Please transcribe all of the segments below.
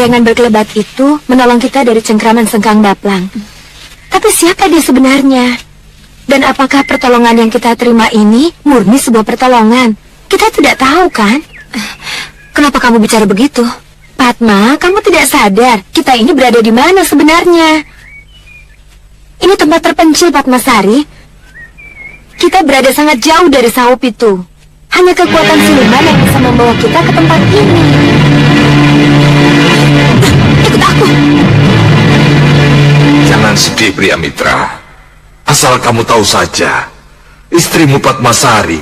gentayangan berkelebat itu menolong kita dari cengkraman Sengkang Baplang. Tapi siapa dia sebenarnya? Dan apakah pertolongan yang kita terima ini murni sebuah pertolongan? Kita tidak tahu, kan? Kenapa kamu bicara begitu? Padma, kamu tidak sadar kita ini berada di mana sebenarnya? Ini tempat terpencil, Padmasari. Kita berada sangat jauh dari Saup itu. Hanya kekuatan siluman yang bisa membawa kita ke tempat ini. Ikut aku. Jangan sedih, pria mitra. Asal kamu tahu saja, istrimu Padmasari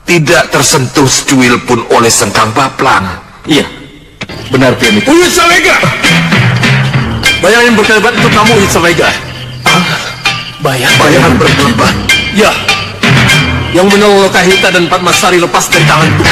tidak tersentuh secuil pun oleh Sengkang Baplang. Iya, benar, pria mitra. Hitsalega! Bayangan berkelebat itu kamu, Hitsalega. Bayangan berkelebat? Ya, yang menolong Lokahita dan Padmasari lepas dari tanganku.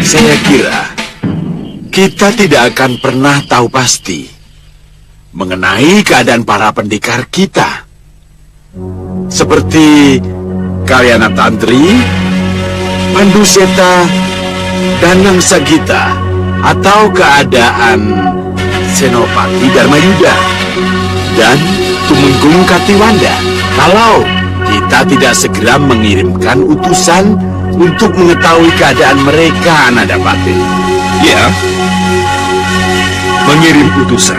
Saya kira kita tidak akan pernah tahu pasti mengenai keadaan para pendekar kita. Seperti Kalyana Tantri, Panduseta, Danang Sagita, atau keadaan Senopati Dharmayuda dan Tumenggung Katiwanda. Kalau kita tidak segera mengirimkan utusan untuk mengetahui keadaan mereka, Anandapati. Ya, mengirim utusan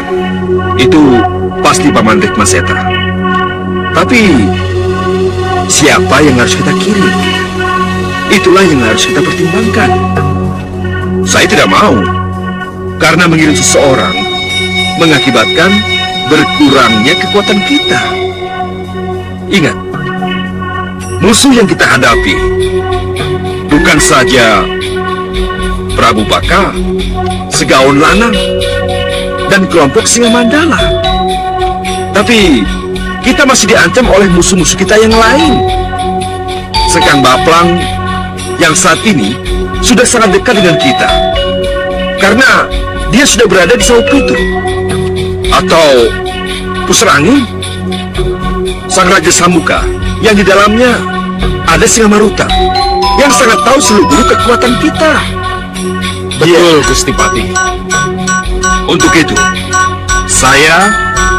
itu pasti Paman Rikmaseta. Tapi siapa yang harus kita kirim? Itulah yang harus kita pertimbangkan. Saya tidak mau, karena mengirim seseorang mengakibatkan berkurangnya kekuatan kita. Ingat, musuh yang kita hadapi bukan saja Prabu Baka, Segaon Lanang, dan kelompok Singa Mandala. Tapi kita masih diancam oleh musuh-musuh kita yang lain. Sengkang Baplang yang saat ini sudah sangat dekat dengan kita, karena dia sudah berada di Saup itu. Atau Pusrangin, Sang Raja Samuka yang di dalamnya ada Singa Maruta yang sangat tahu seluruh kekuatan kita. Betul, Gusti Pati. Untuk itu, saya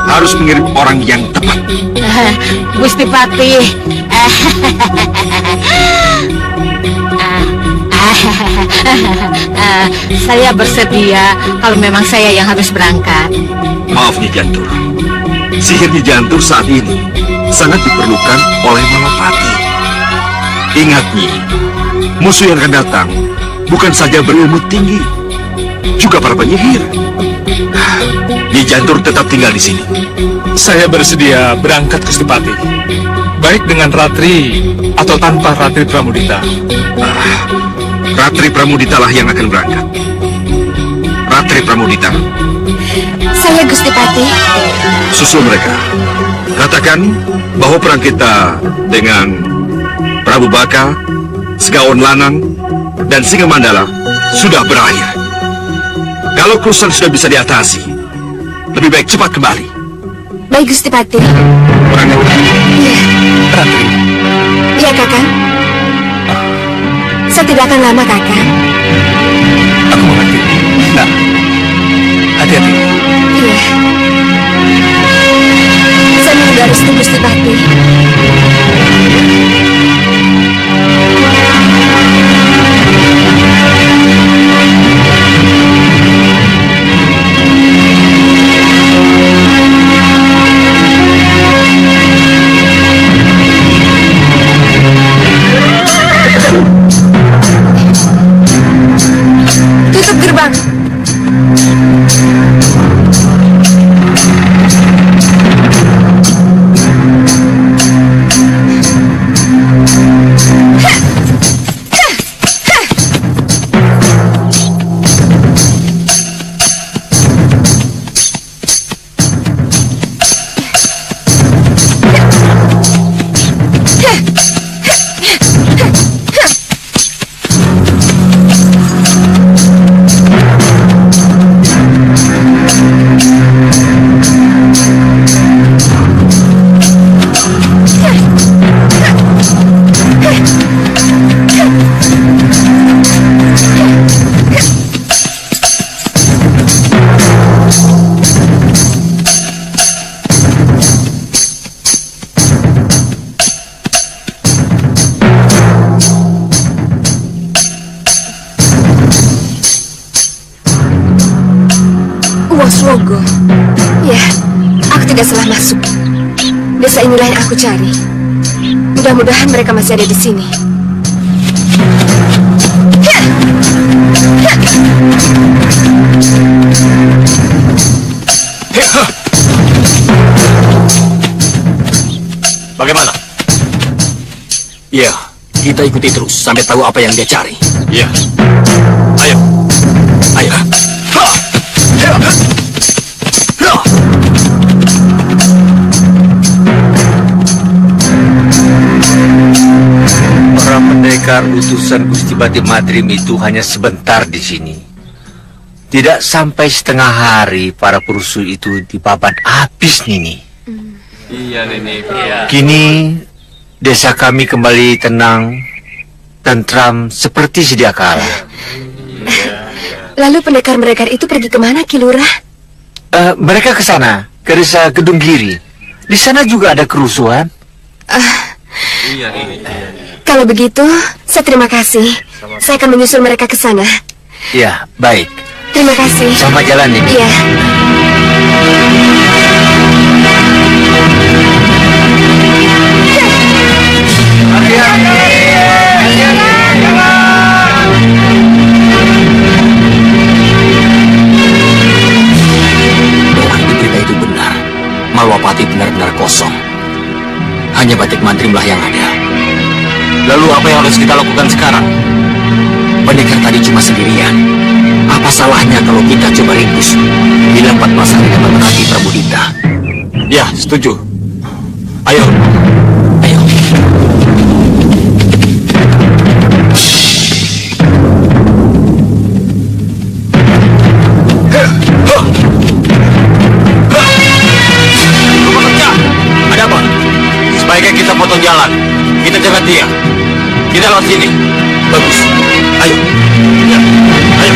harus mengirim orang yang tepat. Gusti Pati. Saya bersedia kalau memang saya yang harus berangkat. Maaf Nyi Jantur, sihir Nyi Jantur saat ini sangat diperlukan oleh Malapati. Ingat Nyi, musuh yang akan datang bukan saja berilmu tinggi, juga para penyihir. Nyi Jantur tetap tinggal di sini. Saya bersedia berangkat Gusti Pati. Baik dengan Ratri atau tanpa Ratri Pramudita. Ratri Pramudita lah yang akan berangkat. Ratri Pramudita, Saya Gusti Pati. susul mereka. Katakan bahwa perang kita dengan Prabu Baka, Segaon Lanang, dan Singa Mandala sudah berakhir. Kalau kerusuhan sudah bisa diatasi, lebih baik cepat kembali. Baik Gusti Pati. Berangkat. Iya, Ratri, iya Kakang. Saya tidak akan lama Kakang. aku mengerti. Nah, hati-hati. Iya. Saya menunggu restu Gusti Pati. Tutup gerbang. Wasrogo. Ya, aku tidak salah masuk. Desa inilah yang aku cari. Mudah-mudahan mereka masih ada di sini. Bagaimana? Iya, kita ikuti terus sampai tahu apa yang dia cari. Iya. Ayo. Ayo. Para pendekar utusan Gusti Pati Madrim itu hanya sebentar di sini. Tidak sampai setengah hari para perusuh itu dibabat habis, Nini. Iya, Nini. Kini desa kami kembali tenang, tentram seperti sedia kala. Lalu pendekar-pendekar itu pergi kemana, Ki Lurah? Mereka ke sana, ke desa Gedung Giri. Di sana juga ada kerusuhan. Iya, Nini. Kalau begitu, saya terima kasih. Saya akan menyusul mereka ke sana. Ya, baik. Terima kasih. Selamat jalan, Nini. Iya. Berarti berita itu benar. Malwapati benar-benar kosong. Hanya Batik Madrimlah yang ada. Lalu apa yang harus kita lakukan sekarang? Pendekar tadi cuma sendirian. Apa salahnya kalau kita coba ringkus? Bilang Padmasari dapat menanti Pramudita. Ya, setuju. Ayo. Ayo. Bekerja. Ada apa? Sebaiknya kita potong jalan. Kita jaga dia. Kita lewat sini. Bagus. Ayo. Ya. Ayo.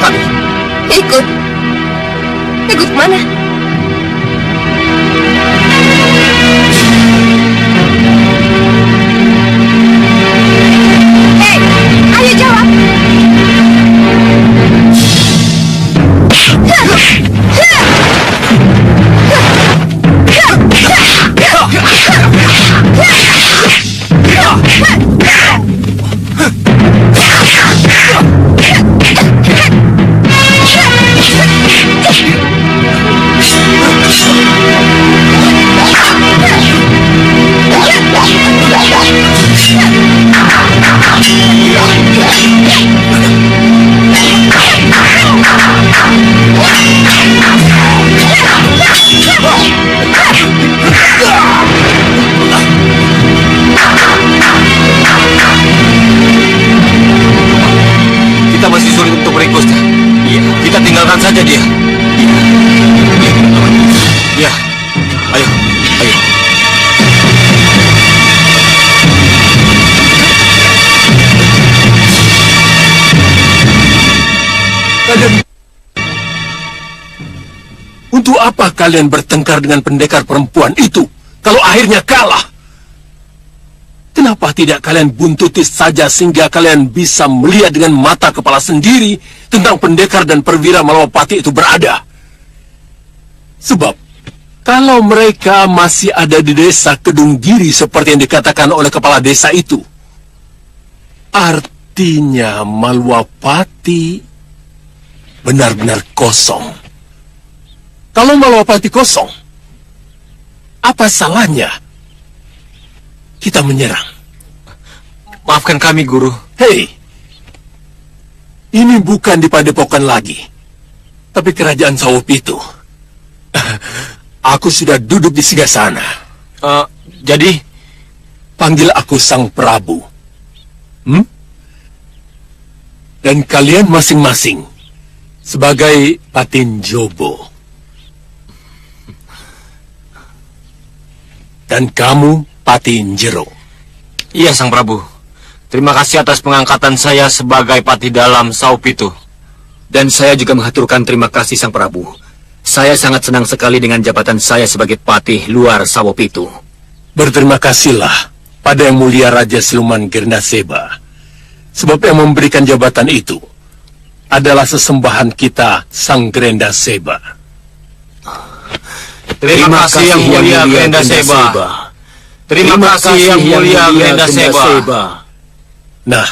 kami. Ikut. Ikut mana? Hei, ayo jawab. Kita masih sulit untuk meringkusnya. Iya, kita tinggalkan saja dia. Iya. Ayo, ayo. Untuk apa kalian bertengkar dengan pendekar perempuan itu kalau akhirnya kalah? Kenapa tidak kalian buntuti saja sehingga kalian bisa melihat dengan mata kepala sendiri tentang pendekar dan perwira Malawapati itu berada? Sebab kalau mereka masih ada di desa Kedunggiri seperti yang dikatakan oleh kepala desa itu, artinya Malawapati benar-benar kosong. Kalau Malawapati kosong, apa salahnya kita menyerang? Maafkan kami, Guru. Hei, ini bukan di Padepokan lagi, tapi kerajaan Sawopitu. Aku sudah duduk di Singasana. Jadi, Panggil aku Sang Prabu. Dan kalian masing-masing sebagai Patinjobo. Dan kamu Patinjero. iya Sang Prabu. Terima kasih atas pengangkatan saya sebagai Pati Dalam Sawopitu. Dan saya juga mengaturkan terima kasih Sang Prabu. Saya sangat senang sekali dengan jabatan saya sebagai patih luar Sawopitu. Berterima kasihlah pada Yang Mulia Raja Siluman Gernaseba. Sebab yang memberikan jabatan itu adalah sesembahan kita Sang Grendaseba. Terima kasih Yang Mulia Grendaseba. Terima kasih Yang Mulia Grendaseba. Nah,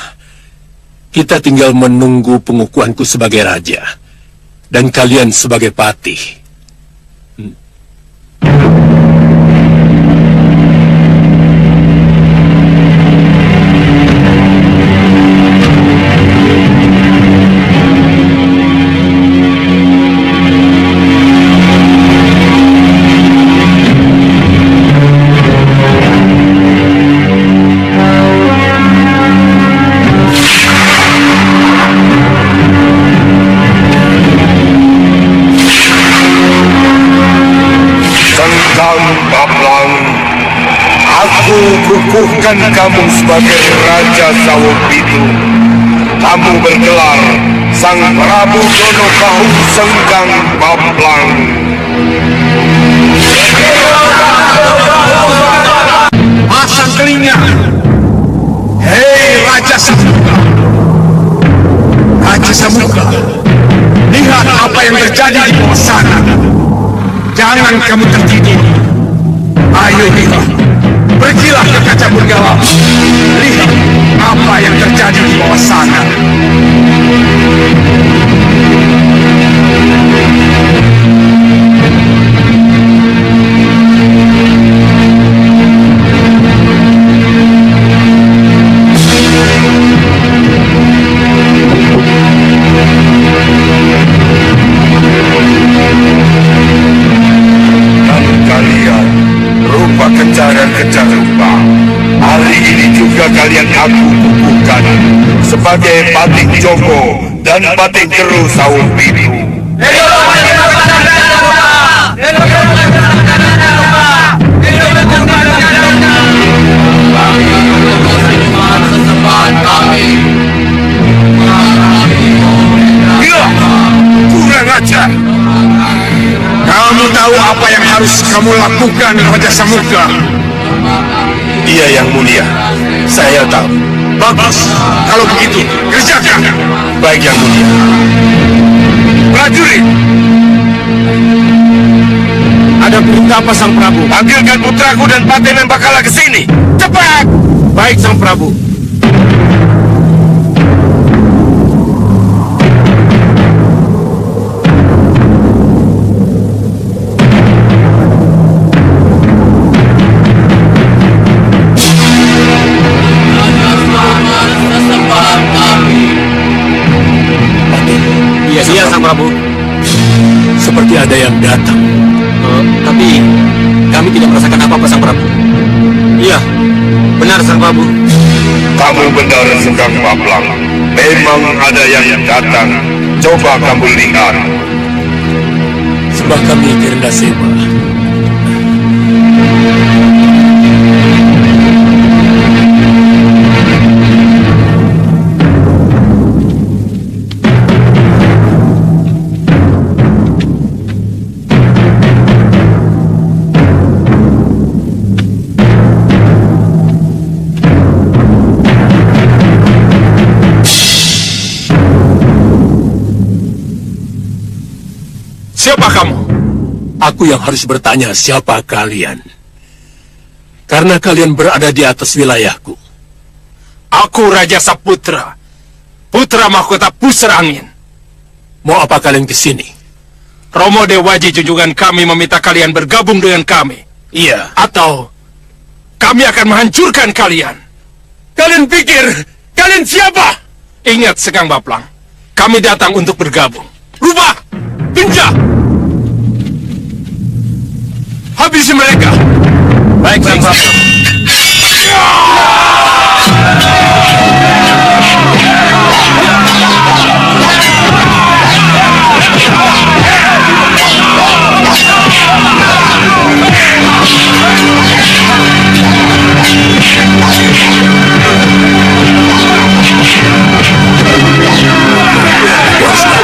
kita tinggal menunggu pengukuhanku sebagai raja dan kalian sebagai patih. Kukuhkan kamu sebagai Raja Sawopitu. Kamu bergelar Sang Prabu Donokahu Sengkang Baplang. Pasang telinga. Hei Raja Samuka. Raja Samuka, lihat apa yang terjadi di bawah sana. Jangan kamu tertidur. Ayo lihat. Pergilah ke kaca Benggala. Lihat apa yang terjadi di bawah sana. Kejar rupa. Hari ini juga kalian aku kukuhkan sebagai Patih Joko dan Patih Jeru Sawopitu. Kami harus kamu lakukan, Raja Samudra? Iya, Yang Mulia. Saya tahu. Bagus. Kalau begitu, kerjakan. Baik, Yang Mulia. Prajurit, Ada perintah apa, Sang Prabu? panggilkan putraku dan Paten Membakala ke sini. Cepat! Baik, Sang Prabu. Iya, Sang Prabu. Seperti ada yang datang. Tapi kami tidak merasakan apa-apa, Sang Prabu. Iya, benar, Sang Prabu. Kamu benar, Sengkang Baplang. Memang ada yang datang. Coba kamu lihat. Sembah kami Kirenda Seba. Siapa kamu? Aku yang harus bertanya siapa kalian. Karena kalian berada di atas wilayahku. Aku Raja Saputra, putra mahkota Pusar Angin. Mau apa kalian ke sini? Romo Dewaji junjungan kami meminta kalian bergabung dengan kami. Iya. Atau kami akan menghancurkan kalian. Kalian pikir kalian siapa? Ingat, Sekang Baplang, kami datang untuk bergabung. Rubah! Genjah! Habisi mereka! Baik, Sang Prabu.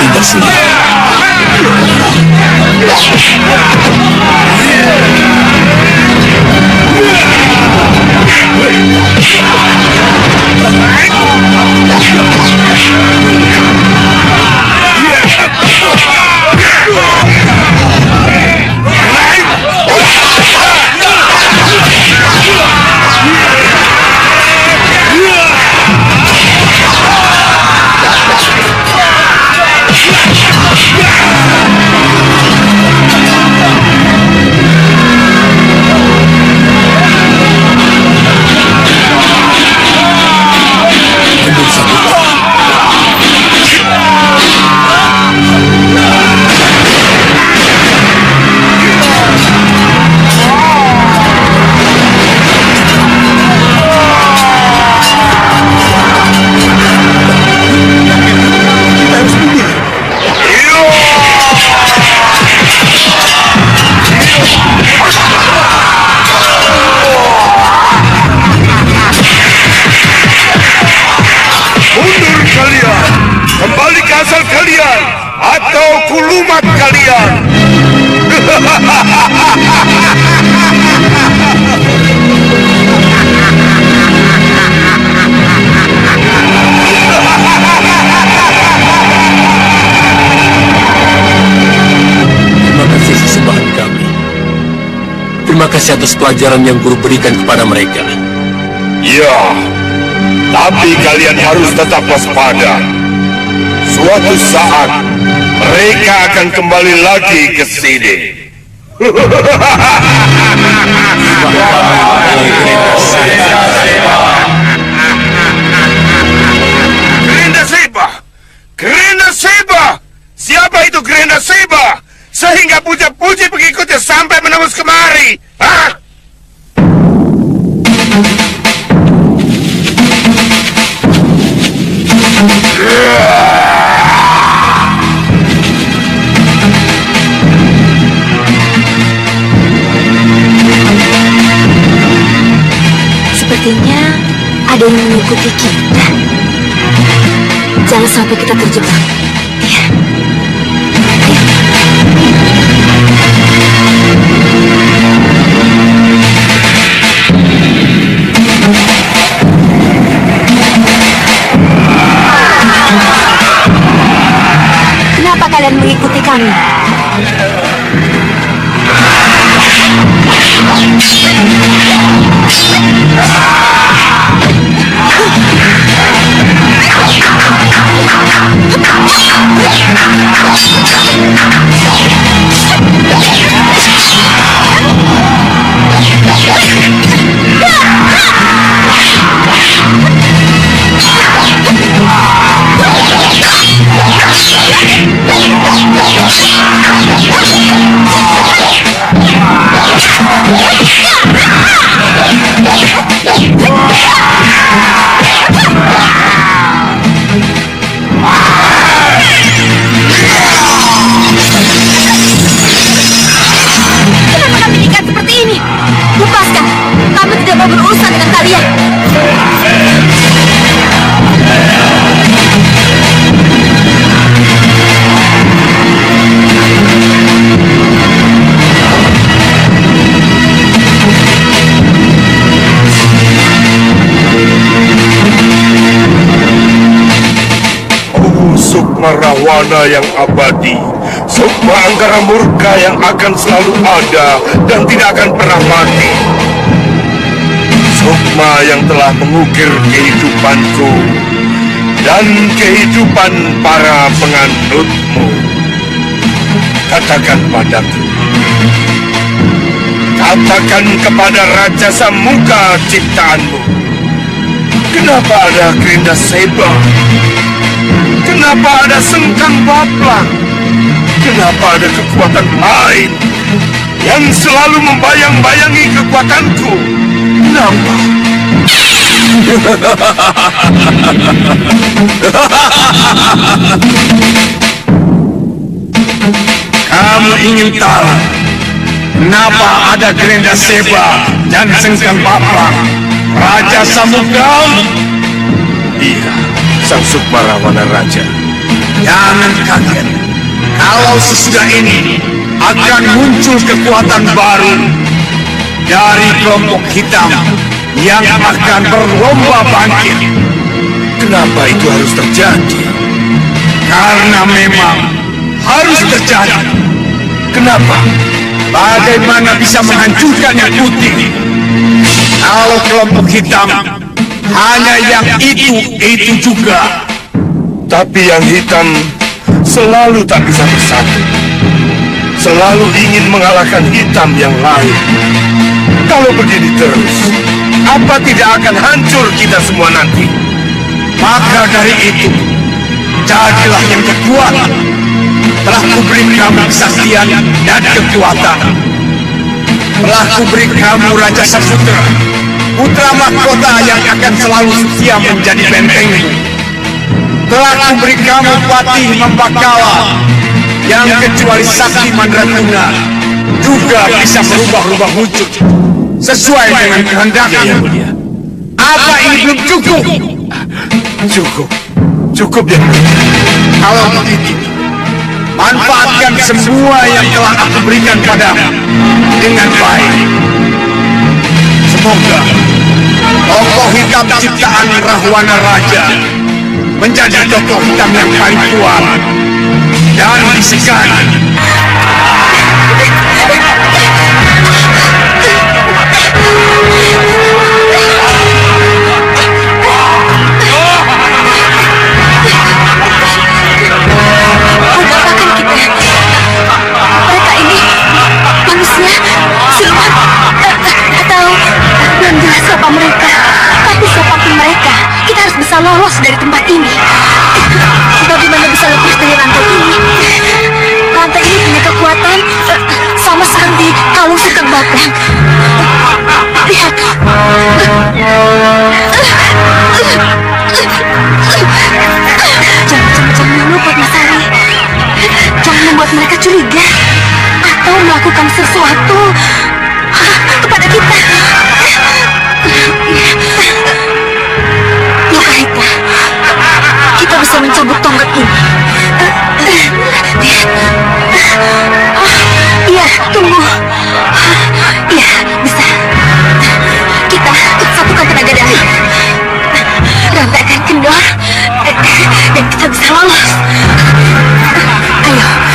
Tindak sini. Terima kasih atas pelajaran yang guru berikan kepada mereka. Ya, tapi kalian harus tetap waspada. Suatu saat, mereka akan kembali lagi ke sini. Gerenda Seba! Gerenda Seba! Siapa itu Gerenda Seba? Sehingga puja-puji pengikutnya sampai menembus kemari. Hah? Sepertinya ada yang mengikuti kita. Jangan sampai kita terjebak. Ya. Ayo. kalian mengikuti kami. Kenapa kami diikat seperti ini? Lepaskan! Kami tidak mau berurusan dengan kalian. Sukma Rahwana yang abadi, Sukma Anggara Murka yang akan selalu ada dan tidak akan pernah mati. Sukma yang telah mengukir kehidupanku dan kehidupan para penganutmu. Katakan padaku, katakan kepada Raja Samuka ciptaanmu, kenapa ada Gerinda Seba? Kenapa ada Sengkang Baplang? Kenapa ada kekuatan lain yang selalu membayang-bayangi kekuatanku? Kenapa? Kamu ingin tahu kenapa ada Gerinda Seba dan Sengkang Baplang? Raja Samudra? Iya, Sang Sukma Rahwana Raja. Jangan kaget kalau sesudah ini akan muncul kekuatan baru dari kelompok hitam yang akan berlomba bangkit. Kenapa itu harus terjadi? Karena memang harus terjadi. Kenapa? Bagaimana bisa menghancurkan yang putih? Kalau kelompok hitam hanya yang itu juga. Tapi yang hitam selalu tak bisa bersatu. Selalu ingin mengalahkan hitam yang lain. Kalau begini terus, apa tidak akan hancur kita semua nanti? Maka dari itu, jadilah yang terkuat. Telah kuberi kamu kesaktian dan kekuatan. Telah kuberi kamu Raja Saputra, putra mahkota yang akan selalu setia menjadi bentengmu. Telah kuberi kamu Patih Mambakala yang kecuali sakti Mandratuna juga bisa berubah-ubah wujud sesuai dengan kehendaknya yang mulia. Apa ini belum cukup? Cukup ya. Kalau begitu, manfaatkan semua yang telah aku berikan padamu dengan baik. Semoga tokoh hitam ciptaan Rahwana Raja menjadi tokoh hitam yang paling kuat dan disegani. Mereka ini manusia, siluman, atau belum jelas siapa mereka. Tapi siapapun mereka, kita harus bisa lolos dari tempat ini. Bagaimana bisa lepas dari rantai ini? Rantai ini punya kekuatan sama seperti kalung Sukang Baplang. Lihat. Jangan dulu, Padmasari. Jangan membuat mereka curiga atau melakukan sesuatu kepada kita. Lokahita, kita bisa mencabut tonggak ini. Iya, tunggu. Iya, bisa. Kita satukan tenaga dalam. Rantai akan kendor dan kita bisa lolos. Ayo.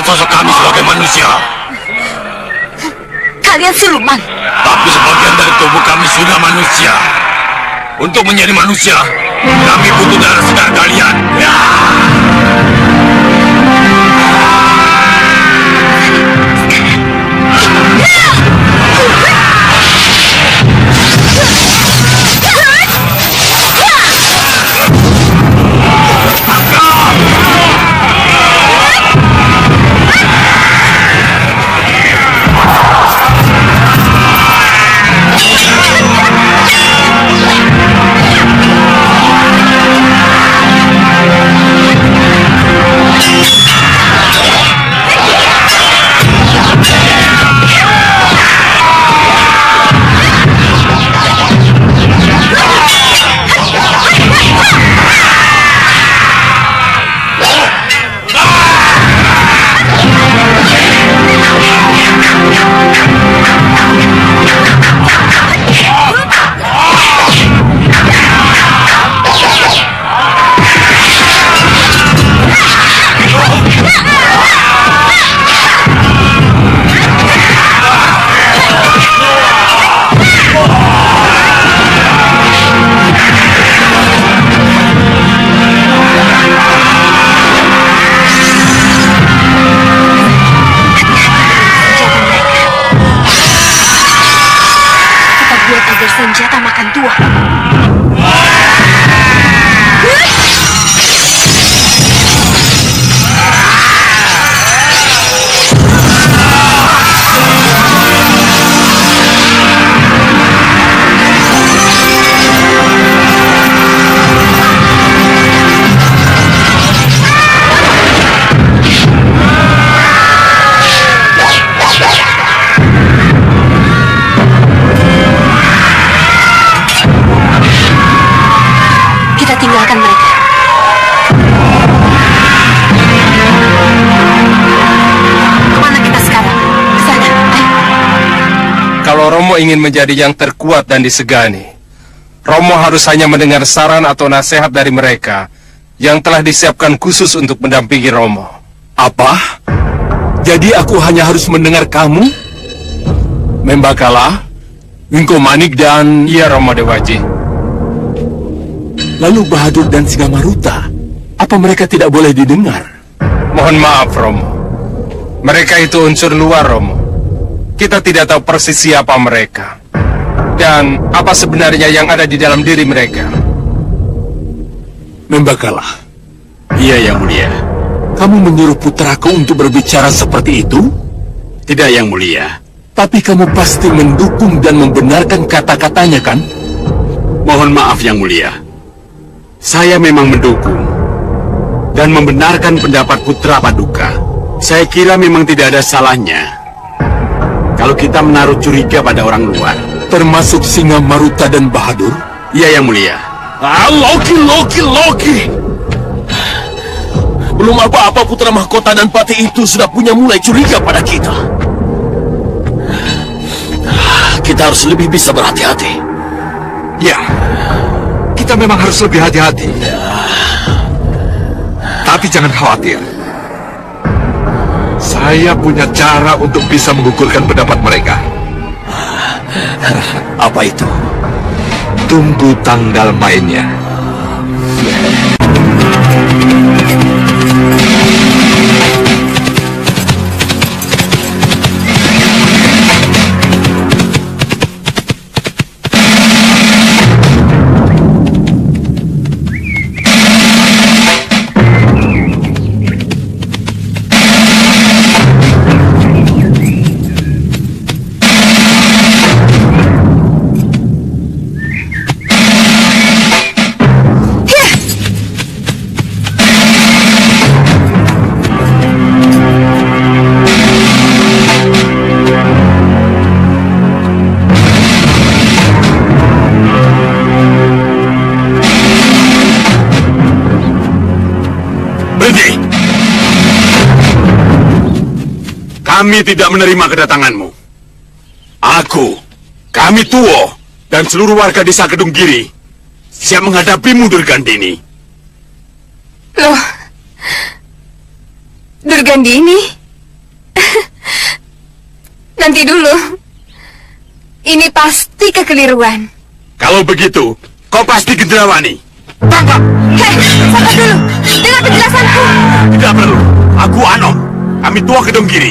sosok kami sebagai manusia. Kalian siluman. Tapi sebagian dari tubuh kami sudah manusia. Untuk menjadi manusia, kami butuh darah segar kalian. Ya! Senjata makan tua. Tinggalkan mereka. Kemana kita sekarang? Ke sana, ayo. Kalau Romo ingin menjadi yang terkuat dan disegani, Romo harus hanya mendengar saran atau nasihat dari mereka yang telah disiapkan khusus untuk mendampingi Romo. Apa? Jadi aku hanya harus mendengar kamu? Membakala, Wingko Manik dan... Iya, Romo Dewaji. Lalu Bahadur dan Singamaruta, apa mereka tidak boleh didengar? Mohon maaf, Romo. Mereka itu unsur luar, Romo. Kita tidak tahu persis siapa mereka. Dan apa sebenarnya yang ada di dalam diri mereka. Membakala, Iya, Yang Mulia. kamu menyuruh putraku untuk berbicara seperti itu? Tidak, Yang Mulia. Tapi kamu pasti mendukung dan membenarkan kata-katanya, kan? Mohon maaf, Yang Mulia. Saya memang mendukung dan membenarkan pendapat Putra Paduka. Saya kira memang tidak ada salahnya kalau kita menaruh curiga pada orang luar. Termasuk Singamaruta dan Bahadur? Iya, Yang Mulia. Loki! Belum apa-apa putra mahkota dan pati itu sudah punya mulai curiga pada kita. Kita harus lebih bisa berhati-hati. Ya, kita memang harus lebih hati-hati. Tapi jangan khawatir. Saya punya cara untuk bisa menggugurkan pendapat mereka. Apa itu? Tunggu tanggal mainnya. Kami tidak menerima kedatanganmu. Kami Tuo, dan seluruh warga desa Kedunggiri siap menghadapimu, Durgandini. Loh, Durgandini? Berhenti dulu. Ini pasti kekeliruan. Kalau begitu, kau pasti Gendrawani. Tangkap! Hei, sabar dulu. Dengar penjelasanku. Tidak perlu. Aku Anom. Kami tua Kedong Giri.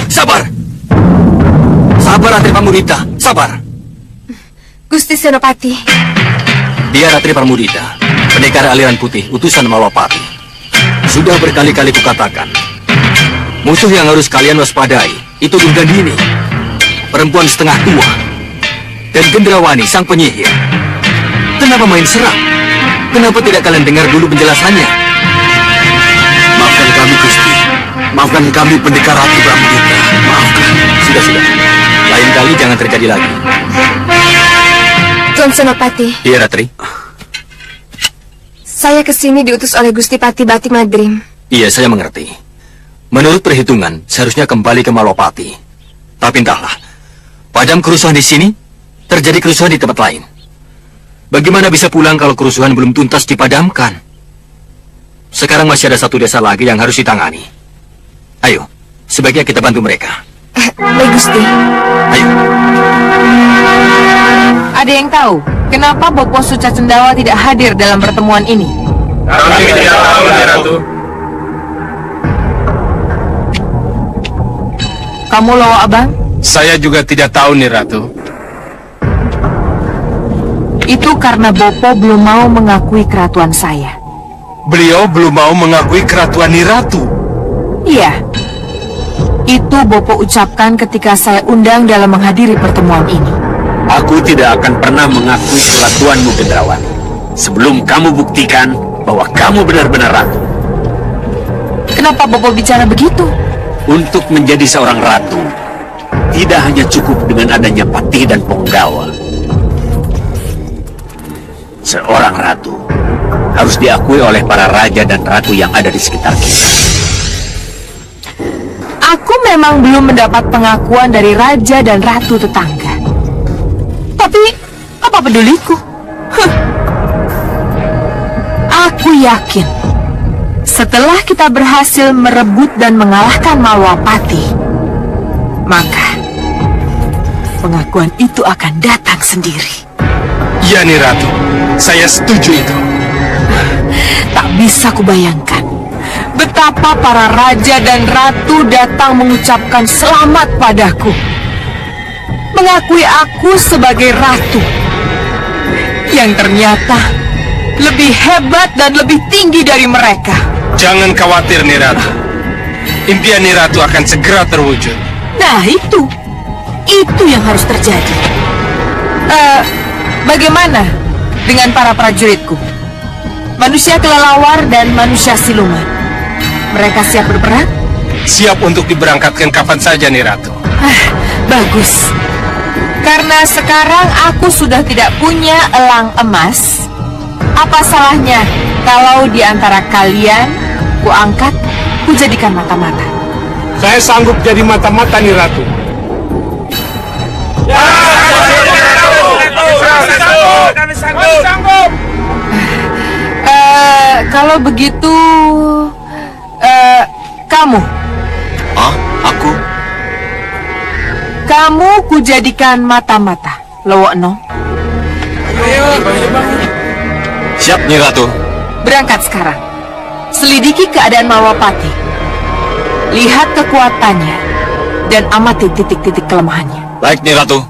Sabar! Sabar, Ratri Pramudita. Sabar. Gusti Senopati. Dia Ratri Pramudita, pendekar aliran putih, utusan Malwapati. Sudah berkali-kali kukatakan, musuh yang harus kalian waspadai itu Durgandini, perempuan setengah tua, dan Gendrawani, sang penyihir. Kenapa main serang? Kenapa tidak kalian dengar dulu penjelasannya? Maafkan kami, Gusti. Maafkan kami, pendekar Ratri Pramudita. Maafkan. Sudah. Lain kali jangan terjadi lagi. Tuan Senopati, Iya, Ratri. saya kesini diutus oleh Gusti Pati Batik Madrim. Iya, saya mengerti. Menurut perhitungan, seharusnya kembali ke Malwapati. Tapi entahlah, padam kerusuhan di sini, terjadi kerusuhan di tempat lain. Bagaimana bisa pulang kalau kerusuhan belum tuntas dipadamkan? Sekarang masih ada satu desa lagi yang harus ditangani. Ayo, sebaiknya kita bantu mereka. Baik, Gusti. Ayo. Ada yang tahu kenapa Bopo Suca Cendawa tidak hadir dalam pertemuan ini? Kami tidak tahu, Ratu. Kamu Lowo Abang? Saya juga tidak tahu, nih Ratu. Itu karena Bopo belum mau mengakui keratuan saya. Beliau belum mau mengakui keratuan Niratu. Iya. Itu Bopo ucapkan ketika saya undang dalam menghadiri pertemuan ini. Aku tidak akan pernah mengakui keratuanmu, Gendrawani, sebelum kamu buktikan bahwa kamu benar-benar ratu. Kenapa Bopo bicara begitu? Untuk menjadi seorang ratu, tidak hanya cukup dengan adanya patih dan penggawa. Seorang ratu harus diakui oleh para raja dan ratu yang ada di sekitar kita. Aku memang belum mendapat pengakuan dari raja dan ratu tetangga. Tapi, apa peduliku? Aku yakin, setelah kita berhasil merebut dan mengalahkan Malwapati, maka pengakuan itu akan datang sendiri. Iya, nih Ratu. Saya setuju itu. Tak bisa kubayangkan betapa para raja dan ratu datang mengucapkan selamat padaku, mengakui aku sebagai ratu yang ternyata lebih hebat dan lebih tinggi dari mereka. Jangan khawatir, nih Ratu. Impian nih Ratu akan segera terwujud. Nah, itu yang harus terjadi. Bagaimana dengan para prajuritku? Manusia kelelawar dan manusia siluman. Mereka siap berperang? Siap untuk diberangkatkan kapan saja, nih Ratu. Bagus. Karena sekarang aku sudah tidak punya elang emas. Apa salahnya kalau di antara kalian ku angkat, ku jadikan mata-mata? Saya sanggup jadi mata-mata, nih Ratu. Kami sanggup. Kalau begitu, kamu. Aku? Kamu kujadikan mata-mata, Lowo Enom. Siap, Nyi Ratu. Berangkat sekarang. Selidiki keadaan Malwapati. Lihat kekuatannya dan amati titik-titik kelemahannya. Baik, Nyi Ratu.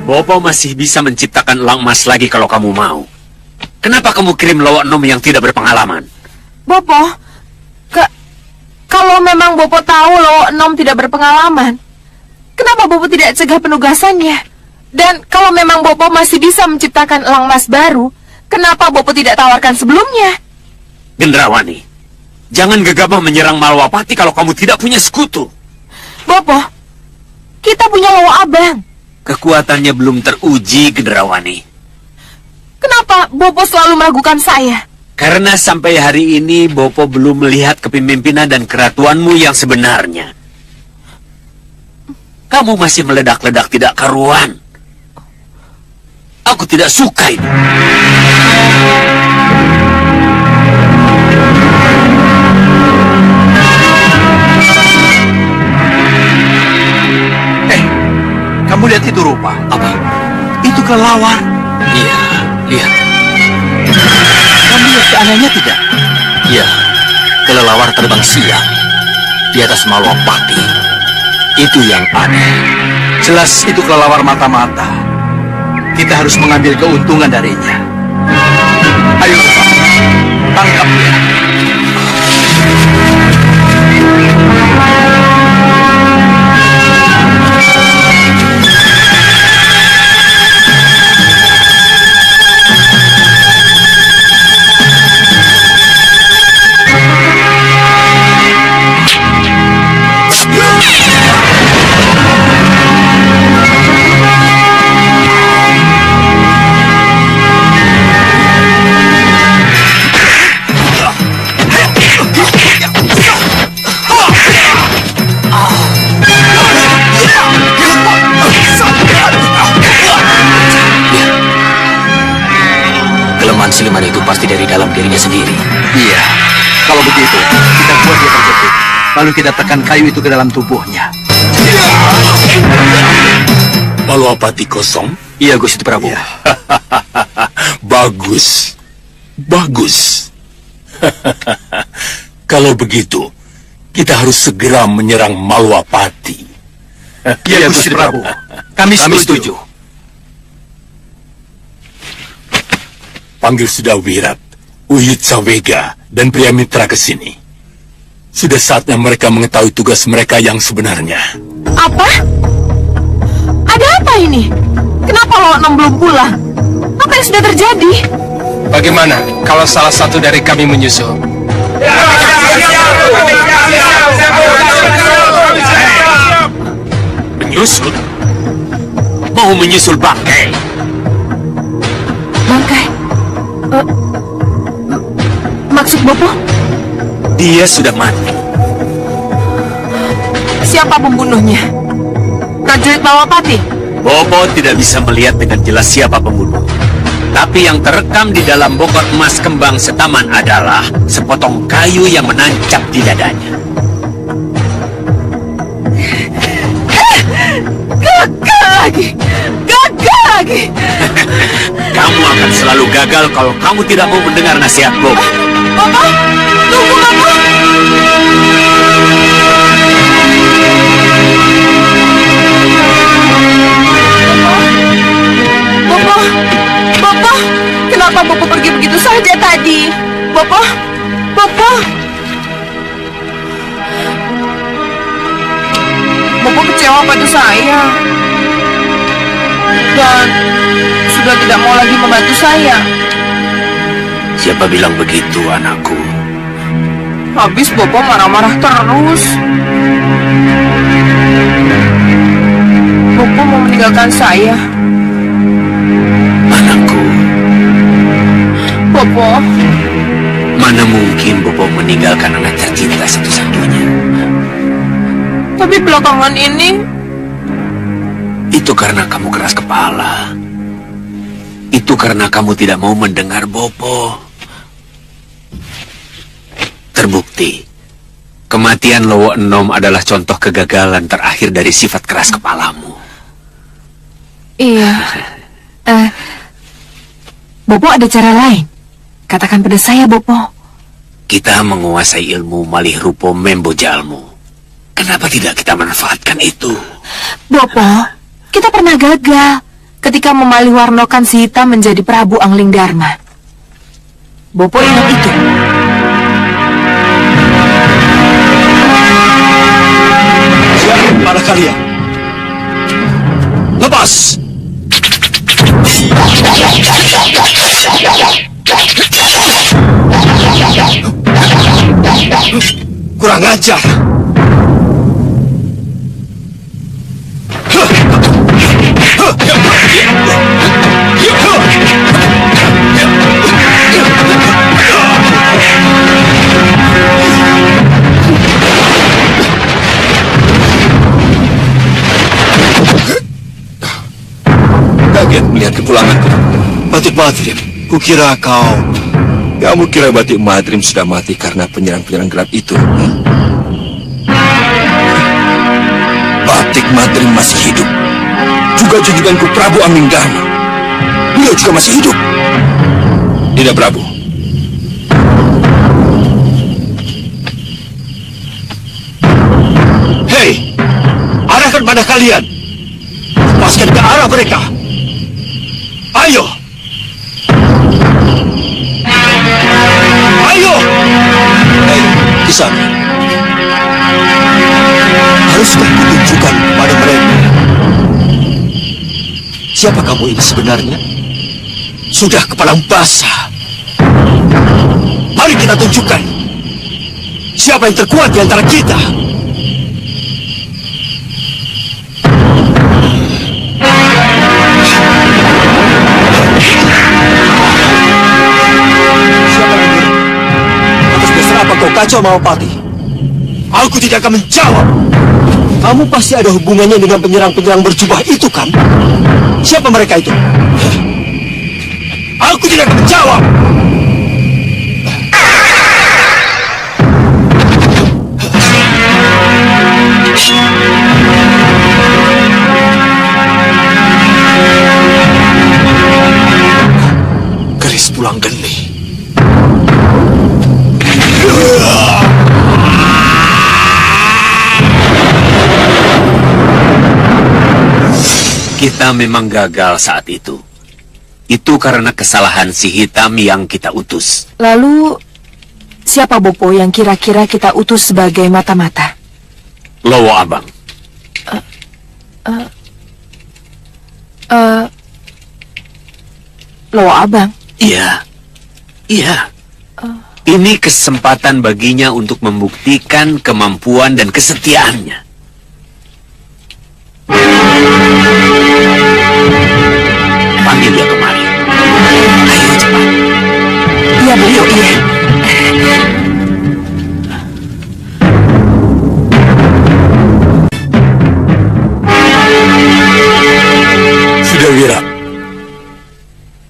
Bopo masih bisa menciptakan elang emas lagi kalau kamu mau. Kenapa kamu kirim Lowo Enom yang tidak berpengalaman? Bopo, kalau memang Bopo tahu Lowo Enom tidak berpengalaman, kenapa Bopo tidak cegah penugasannya Dan kalau memang Bopo masih bisa menciptakan elang emas baru, kenapa Bopo tidak tawarkan sebelumnya? Gendrawani, jangan gegabah menyerang Malwapati kalau kamu tidak punya sekutu. Bopo, kita punya Lawa Abang. Kekuatannya belum teruji, Gendrawani. Kenapa Bopo selalu meragukan saya? Karena sampai hari ini Bopo belum melihat kepemimpinan dan keratuanmu yang sebenarnya. Kamu masih meledak-ledak tidak karuan. Aku tidak suka itu. Kamu lihat itu rupa? Apa? Itu kelelawar. Iya, lihat. Kamu lihat keanehannya tidak? Iya, kelelawar terbang siang di atas Malwapati. Itu yang aneh. Jelas itu kelelawar mata-mata. Kita harus mengambil keuntungan darinya. Ayo, tangkap dia. Siluman itu pasti dari dalam dirinya sendiri. Iya. Kalau begitu, kita buat dia terjepit. Lalu kita tekan kayu itu ke dalam tubuhnya. Malwapati kosong? Iya, Gusti Prabu. Iya. Bagus. Bagus. Kalau begitu, kita harus segera menyerang Malwapati. Iya, Gusti Prabu. Kami setuju. Panggil sudah Wirat, Uyut Sawega, dan pria mitra ke sini. Sudah saatnya mereka mengetahui tugas mereka yang sebenarnya. Apa? Ada apa ini? Kenapa Lawa 6 belum pulang? Apa yang sudah terjadi? Bagaimana kalau salah satu dari kami menyusul? Menyusul? Mau menyusul bangkai? Bangkai? Maksud Bopo? Dia sudah mati. Siapa pembunuhnya? Prajurit Malwapati? Bopo tidak bisa melihat dengan jelas siapa pembunuh. Tapi yang terekam di dalam bokor emas kembang setaman adalah sepotong kayu yang menancap di dadanya. Gagal lagi! Gagal lagi! Kamu akan selalu gagal kalau kamu tidak mau mendengar nasihat Bopo. Bopo! Tunggu, Bopo! Bopo! Bopo! Kenapa Bopo pergi begitu saja tadi? Bopo! Bopo! Bopo kecewa pada saya. Dan sudah tidak mau lagi membantu saya. Siapa bilang begitu, anakku? Habis Bopo marah-marah terus. Bopo mau meninggalkan saya. Anakku, Bopo, mana mungkin Bopo meninggalkan anak tercinta satu-satunya? tapi belakangan ini Itu karena kamu keras kepala. Itu karena kamu tidak mau mendengar Bopo. Terbukti, kematian Lowo Enom adalah contoh kegagalan terakhir dari sifat keras kepalamu. Iya. Bopo ada cara lain. Katakan pada saya, Bopo. Kita menguasai ilmu malih rupo membojalmu. Kenapa tidak kita manfaatkan itu? Bopo, kita pernah gagal ketika memalih warnokan si hitam menjadi Prabu Angling Dharma. Bopo ingat itu? Siapa kalian? Lepas! Kurang ajar. Kaget melihat kepulanganku. Batik Madrim, kukira kamu kira Batik Madrim sudah mati karena penyerang-penyerang gelap itu. Batik Madrim masih hidup. Juga junjunganku Prabu Amingdharma. Beliau juga masih hidup. Tidak, Prabu. Hei, arahkan pada kalian. Lepaskan ke arah mereka. Ayo! Ayo! Hei, Kisana. Haruskah kutunjukkan pada mereka siapa kamu ini sebenarnya? Sudah kepalang basah. Mari kita tunjukkan siapa yang terkuat di antara kita. Kau kacau Malawapati. Aku tidak akan menjawab. Kamu pasti ada hubungannya dengan penyerang-penyerang berjubah itu, kan? Siapa mereka itu? Aku tidak akan menjawab. Keris pulang geni. Kita memang gagal saat itu. Itu karena kesalahan si hitam yang kita utus. Lalu, siapa Bopo yang kira-kira kita utus sebagai mata-mata? Lowo Abang. Lowo Abang? Iya. Iya. Ini kesempatan baginya untuk membuktikan kemampuan dan kesetiaannya. Panggil dia kemari. Ayo cepat. Iya, beliau iya. Sudah Wira,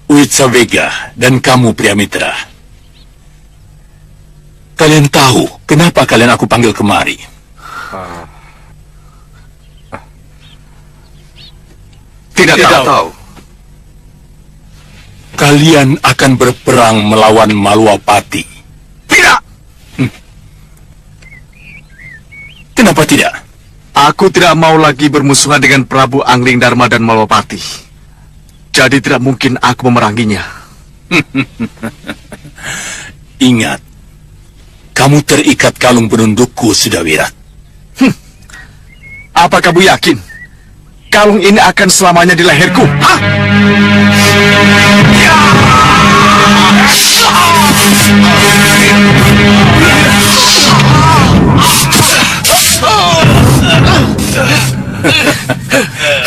Witsavega dan kamu Priamitra. Kalian tahu kenapa kalian aku panggil kemari? Tidak tahu. Kalian akan berperang melawan Malawapati. Tidak! Kenapa tidak? Aku tidak mau lagi bermusuhan dengan Prabu Anglingdarma dan Malawapati. Jadi tidak mungkin aku memeranginya. Ingat, kamu terikat kalung penundukku, Sudawirat. Apa kamu yakin? Kalung ini akan selamanya di leherku? Hah?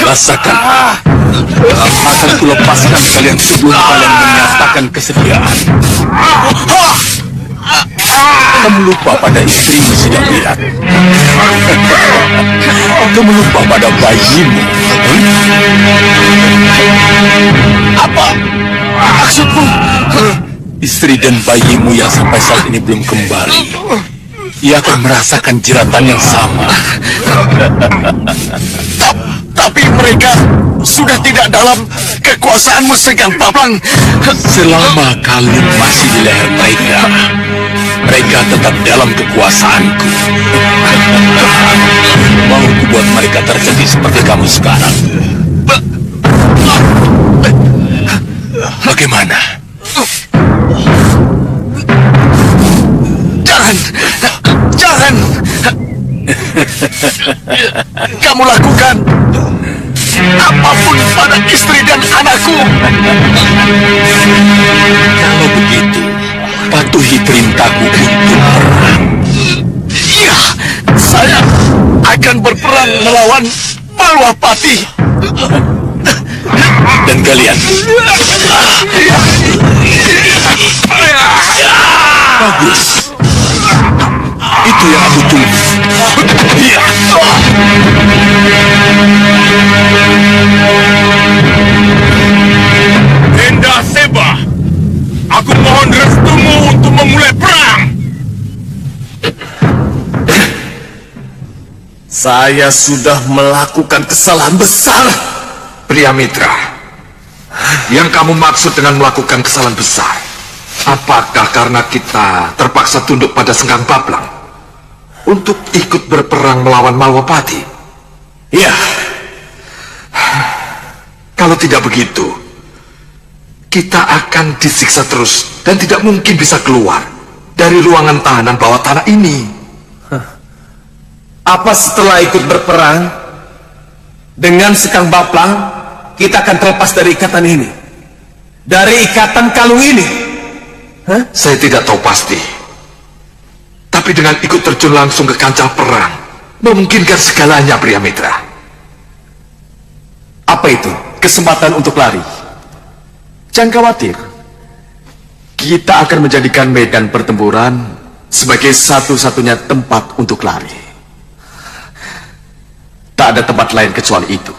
Rasakan. Akan kulepaskan kalian sebelum kalian menyatakan kesediaan. Kamu lupa pada istrimu, Sudawirat. Kamu lupa pada bayimu. Apa maksudmu? Istri dan bayimu yang sampai saat ini belum kembali. Ia akan merasakan jeratan yang sama. Tapi mereka sudah tidak dalam kekuasaanmu, Sengkang Paplang. Selama kalian masih di leher mereka, mereka tetap dalam kekuasaanku. Mau kubuat mereka terjadi seperti kamu sekarang. Bagaimana? Jangan! Kamu lakukan apapun pada istri dan anakku. akan berperang melawan Malwapati. Dan kalian, bagus. Itu yang aku tunggu. Iya. Enda Seba, aku mohon restumu untuk memulai perang. Saya sudah melakukan kesalahan besar. Pria Mitra, yang kamu maksud dengan melakukan kesalahan besar, apakah karena kita terpaksa tunduk pada Sengkang Baplang untuk ikut berperang melawan Malwapati? Ya, kalau tidak begitu, kita akan disiksa terus dan tidak mungkin bisa keluar dari ruangan tahanan bawah tanah ini. apa setelah ikut berperang dengan Sekang Baplang, kita akan terlepas dari ikatan ini? Dari ikatan kalung ini? Saya tidak tahu pasti. Tapi dengan ikut terjun langsung ke kancah perang, memungkinkan segalanya, Pria Mitra. Apa itu? Kesempatan untuk lari. Jangan khawatir. Kita akan menjadikan medan pertempuran sebagai satu-satunya tempat untuk lari. Tak ada tempat lain kecuali itu.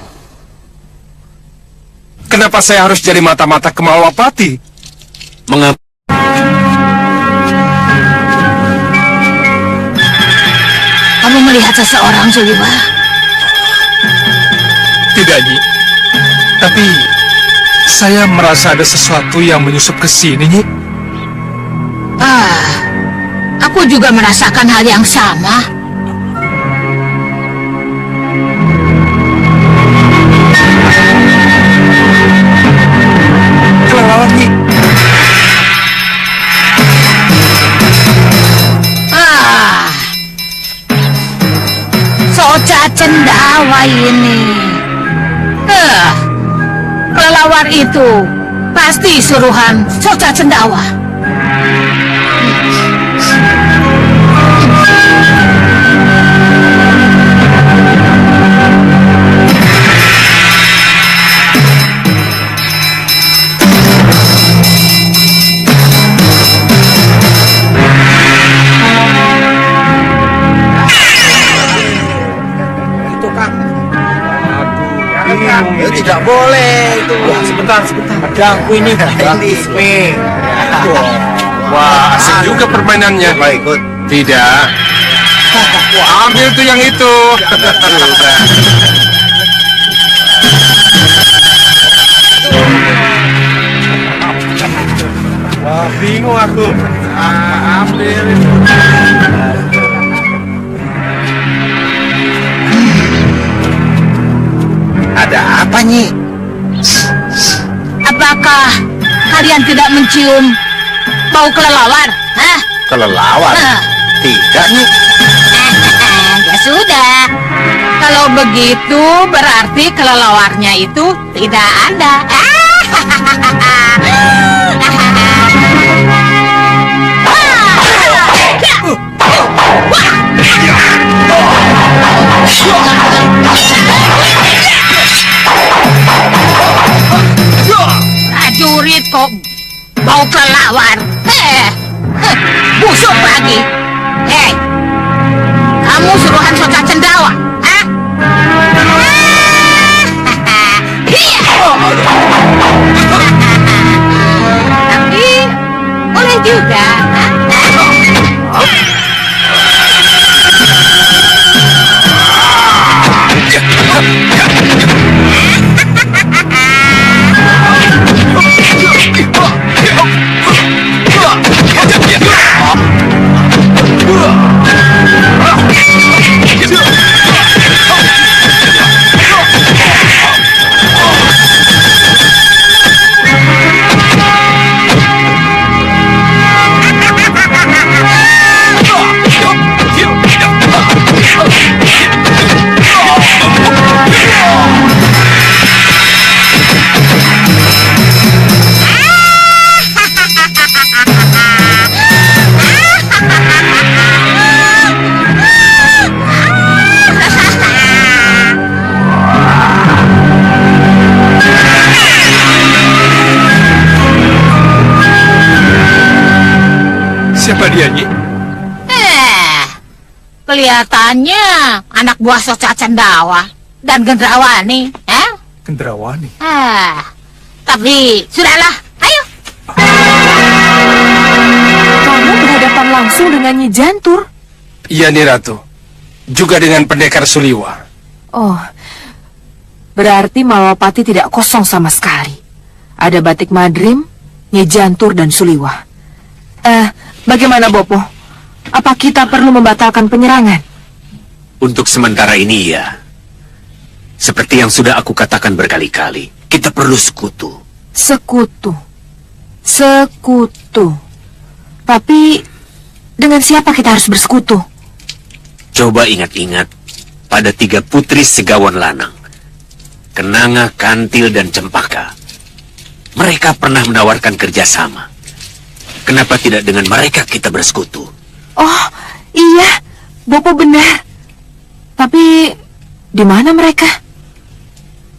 Kenapa saya harus jadi mata-mata ke Malwapati? Mengapa? Kamu melihat seseorang, Zuliwa? Tidak, Nyi. Tapi saya merasa ada sesuatu yang menyusup ke sini, Nyi. Aku juga merasakan hal yang sama. Kelelawar, Nyi. Soca Cendawa ini. Kelelawar itu pasti suruhan Soca Cendawa. Tidak boleh itu. Sebentar. Ada aku ini. Wah, asik juga permainannya. Ikut. Tidak. Ambil tuh yang itu. Wah, bingung aku. Ambil. Ada apa, Nyi? Apakah kalian tidak mencium bau kelelawar? Hah? Kelelawar? Tidak, Nyi. Ya sudah. Kalau begitu berarti kelelawarnya itu tidak ada. Prajurit kok bau kelelawar. Busuk lagi. Hei, kamu suruhan Soca Cendawa, hah? Tapi boleh juga. dia, Nyi? Kelihatannya anak buah Soca Cendawa dan Gendrawani, Gendrawani. Tapi sudahlah, ayo. Kamu berhadapan langsung dengan Nyi Jantur? Iya, Nyi Ratu. Juga dengan pendekar Suliwa. Oh, berarti Malawapati tidak kosong sama sekali. Ada Batik Madrim, Nyi Jantur, dan Suliwa. Bagaimana, Bopo? Apa kita perlu membatalkan penyerangan? Untuk sementara ini, ya. Seperti yang sudah aku katakan berkali-kali, kita perlu sekutu. Sekutu. Tapi, dengan siapa kita harus bersekutu? Coba ingat-ingat pada 3 putri Segawan Lanang, Kenanga, Kantil, dan Cempaka. Mereka pernah menawarkan kerjasama. Kenapa tidak dengan mereka kita bersekutu? Oh, iya, Bopo benar. Tapi, di mana mereka?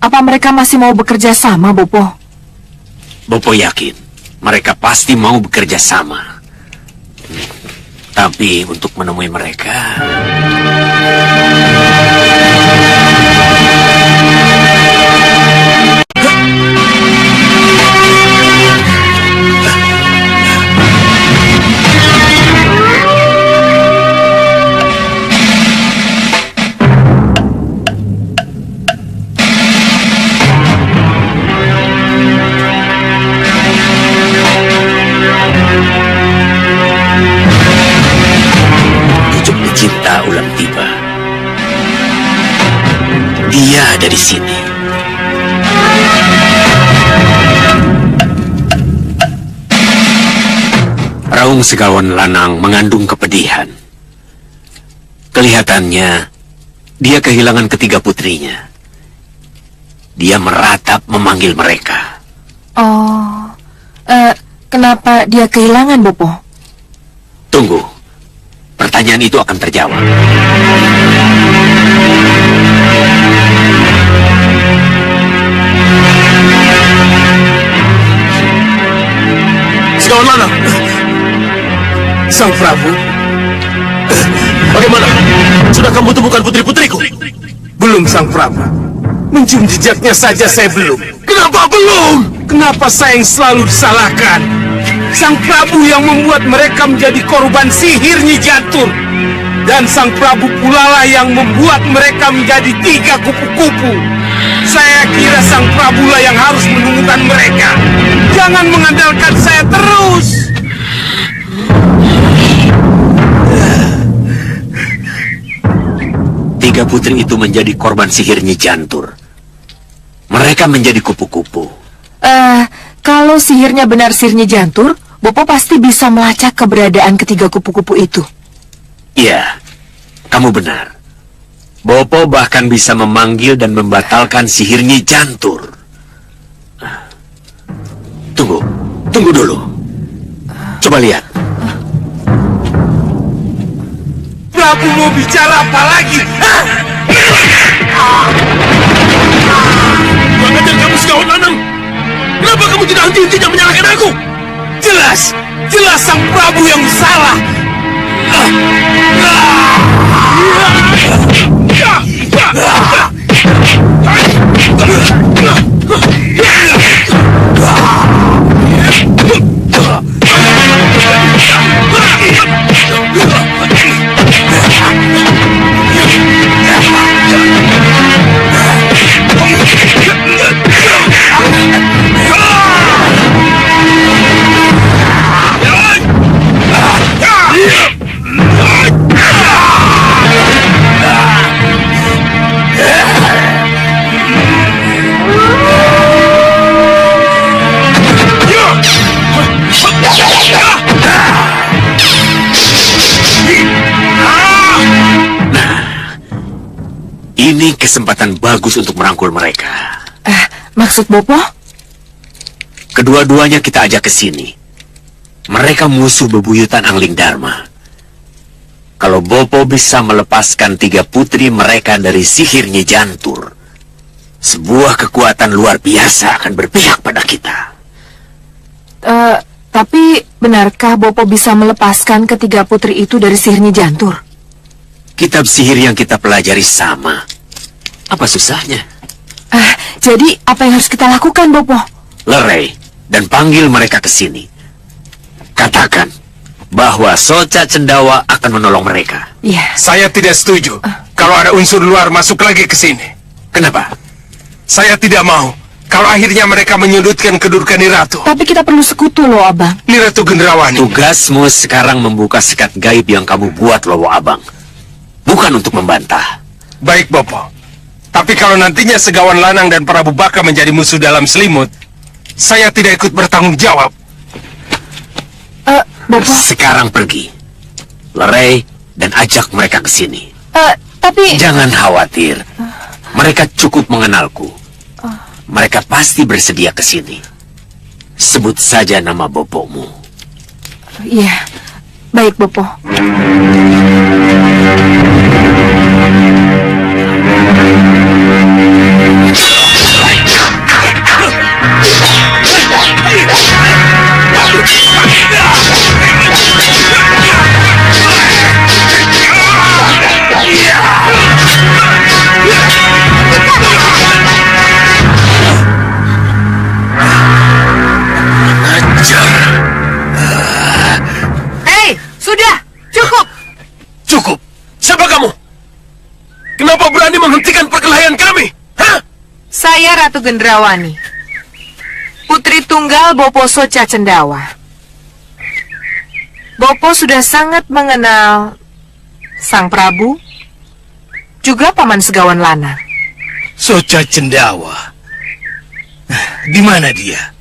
Apa mereka masih mau bekerja sama, Bopo? Bopo yakin mereka pasti mau bekerja sama. Tapi untuk menemui mereka... Cinta ulang tiba. Dia ada di sini. Raung Segawan Lanang mengandung kepedihan. Kelihatannya dia kehilangan ketiga putrinya. Dia meratap memanggil mereka. Oh, kenapa dia kehilangan, Bopo? Tunggu. Pertanyaan itu akan terjawab. Segawan Lanang! Sang Prabu, bagaimana? Sudah kamu temukan putri-putriku? Belum, Sang Prabu. Mencium jejaknya saja saya belum. Kenapa belum? Kenapa saya yang selalu disalahkan? Sang Prabu yang membuat mereka menjadi korban sihir Nyi Jantur. Dan Sang Prabu pula lah yang membuat mereka menjadi 3 kupu-kupu. Saya kira Sang Prabu lah yang harus menemukan mereka. Jangan mengandalkan saya terus. Tiga putri itu menjadi korban sihir Nyi Jantur. Mereka menjadi kupu-kupu. Kalau sihirnya benar sihir Nyi Jantur, Bopo pasti bisa melacak keberadaan ketiga kupu-kupu itu. Iya, kamu benar. Bopo bahkan bisa memanggil dan membatalkan sihir Nyi Jantur. Tunggu dulu. Coba lihat. Prabu mau bicara apa lagi? Kurang ajar kamu, Segawan Lanang. Kenapa kamu tidak henti-hentinya menyalahkan aku? Jelas Sang Prabu yang salah. Ini kesempatan bagus untuk merangkul mereka. Maksud Bopo? Kedua-duanya kita ajak ke sini. Mereka musuh bebuyutan Angling Dharma. Kalau Bopo bisa melepaskan 3 putri mereka dari sihir Nyi Jantur, sebuah kekuatan luar biasa akan berpihak pada kita. Tapi benarkah Bopo bisa melepaskan ketiga putri itu dari sihirnya Jantur? Kitab sihir yang kita pelajari sama. Apa susahnya? Jadi apa yang harus kita lakukan, Bopo? Lerai dan panggil mereka ke sini. Katakan bahwa Soca Cendawa akan menolong mereka. Iya. Saya tidak setuju kalau ada unsur luar masuk lagi ke sini. Kenapa? Saya tidak mau kalau akhirnya mereka menyudutkan kedudukan Niratu. Tapi kita perlu sekutu loh, Abang. Niratu Gendrawani. Tugasmu sekarang membuka sekat gaib yang kamu buat, Lowo Abang. Bukan untuk membantah. Baik, Bopo. Tapi kalau nantinya Segawan Lanang dan Prabu Baka menjadi musuh dalam selimut, saya tidak ikut bertanggung jawab. Bopo. Sekarang pergi. Lerai dan ajak mereka ke sini. Tapi... Jangan khawatir. Mereka cukup mengenalku. Mereka pasti bersedia ke sini. Sebut saja nama bopomu. Iya. Baik, Bopo. Hei, sudah! Cukup! Cukup! Siapa kamu? Kenapa berani menghentikan perkelahian kami? Hah? Saya Ratu Gendrawani, putri tunggal Bopo Soca Cendawa. Bopo sudah sangat mengenal Sang Prabu, juga Paman Segawan Lanang. Soca Cendawa. Di mana dia?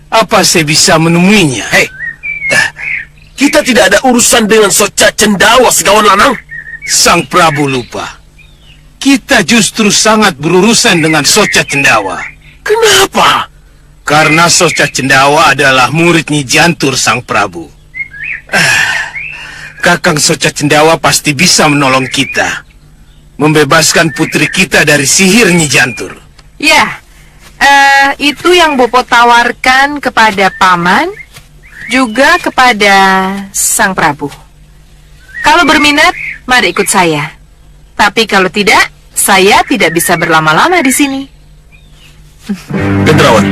Apa saya bisa menemuinya? Hei, kita tidak ada urusan dengan Soca Cendawa, Segawan Lanang. Sang Prabu lupa. Kita justru sangat berurusan dengan Soca Cendawa. Kenapa? Karena Soca Cendawa adalah murid Nyi Jantur Sang Prabu. Kakang Soca Cendawa pasti bisa menolong kita, membebaskan putri kita dari sihir Nyi Jantur. Ya, itu yang Bopo tawarkan kepada Paman, juga kepada Sang Prabu. Kalau berminat, mari ikut saya. Tapi kalau tidak, saya tidak bisa berlama-lama di sini. Gendrawan.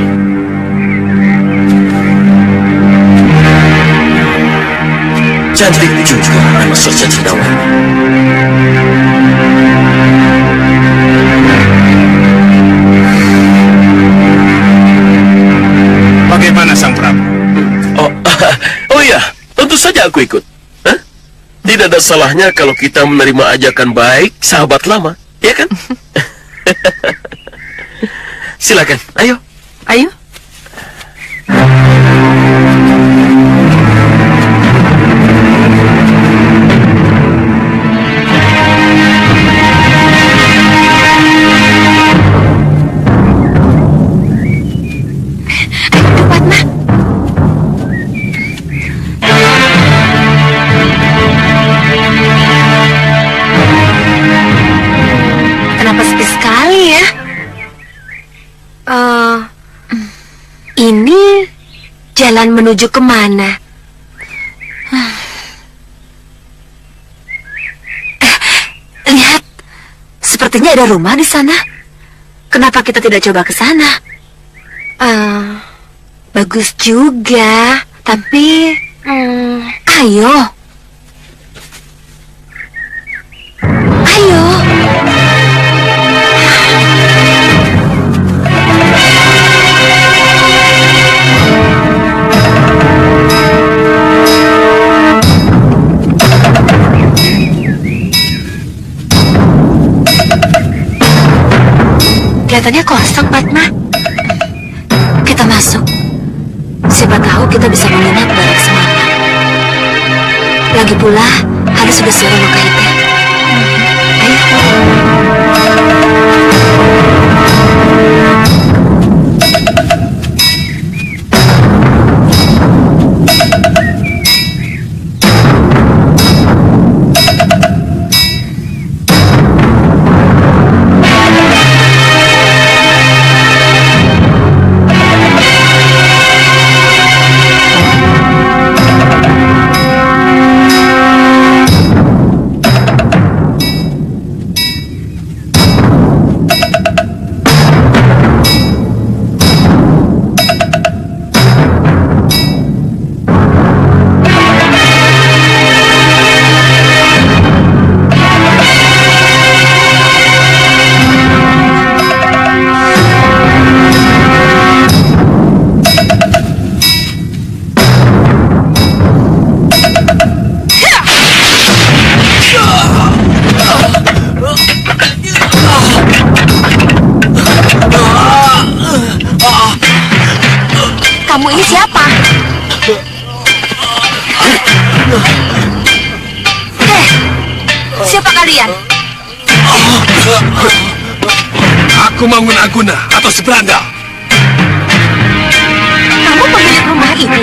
Cantik juga anak Soca Cendawa. Bagaimana Sang Prabu? Oh iya, tentu saja aku ikut. Hah? Tidak ada salahnya kalau kita menerima ajakan baik sahabat lama, ya kan? Silakan, ayo. Ayo. Kenapa sepi sekali ya? Ini jalan menuju kemana? Lihat, sepertinya ada rumah di sana. Kenapa kita tidak coba ke sana? Bagus juga, tapi ayo. Ayo. Kelihatannya kosong, Padma. Kita masuk. Siapa tahu kita bisa menginap bareng semalam. Lagi pula, hari sudah sore loh Kaite. kamu ini siapa? Siapa kalian? Aku Mangun Aguna atau si Belanda. Kamu pemilik rumah ini?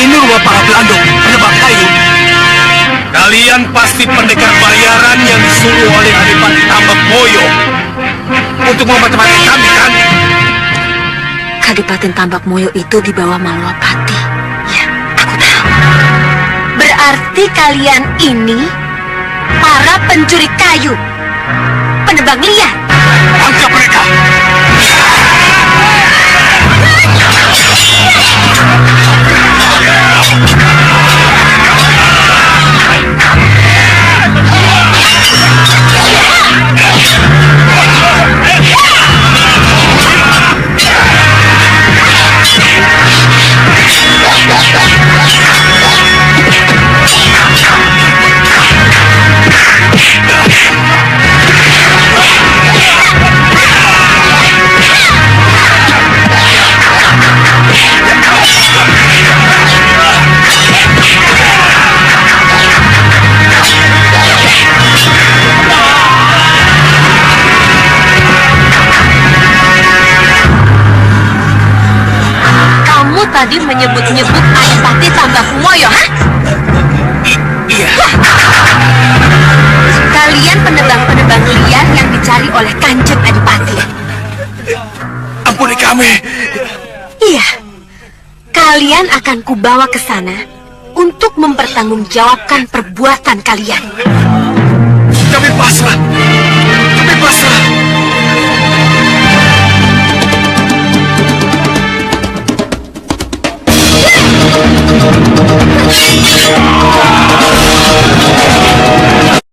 Ini rumah para Belandong, penebang kayu. Kalian pasti pendekar bayaran yang disuruh oleh Adipati Tambak Moyo untuk memata-matai kami, kan? Kadipaten Tambak Moyo itu di bawah Malwapati. Ya, aku tahu. Berarti kalian ini para pencuri kayu, penebang liar. Angkat mereka! Tadi menyebut-nyebut Adipati Tambak Moyo, ha? Iya. Kalian penebang-penebang liar yang dicari oleh Kanjeng Adipati. Ampuni kami. Iya. Kalian akan kubawa ke sana untuk mempertanggungjawabkan perbuatan kalian.